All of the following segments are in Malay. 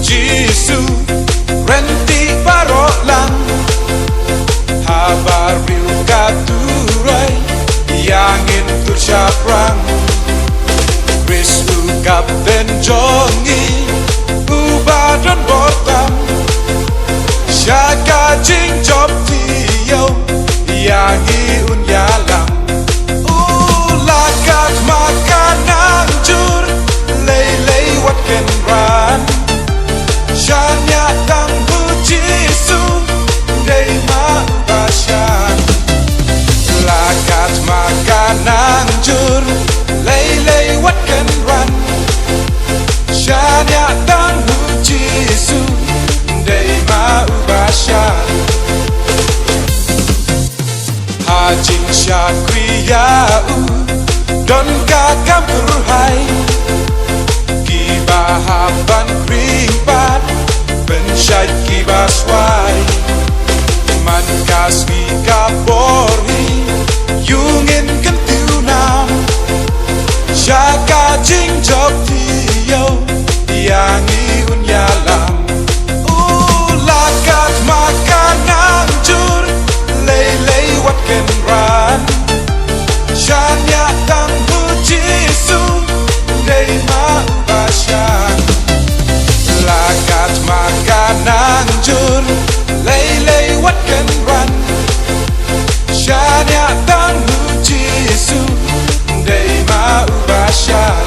Jisu renti parolang habaril katurai yangin tursyaprang Chris ugap dan jongi ubadon botam Syaka jing job tiyo yangi unyalam Ulakat makanan jur lay what can run Shanya tang bujisu day ma basyan Lakat makanan jur lay what can run Shanya tang bujisu day ma basyan Hajing syakriyau don kakam berhai Kibahaban krimpat pensyait kibaswai Man kasmi kapori yungin kentiunam Syaka jing job tiyo yangi unyalam Ulakat makanan jur lay what can run Shanya tang bujisu day ma basyan Lakat makanan jur lay what can run Shanya tang bujisu day ma basyan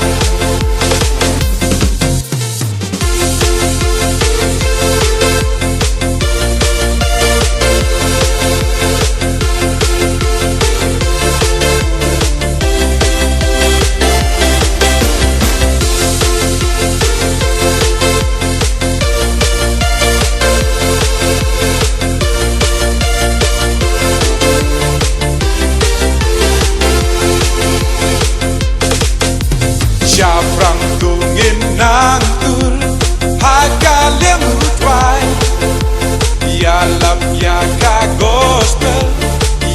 Syaprang tungin nangtur Hakaliang utwai Yalam yaka gospel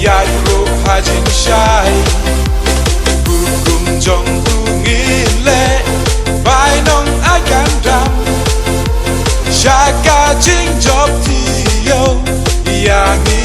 Yadro hajin syai Hukum jong tungin le Bainong akan dam Syaka jing job tiyo Yangi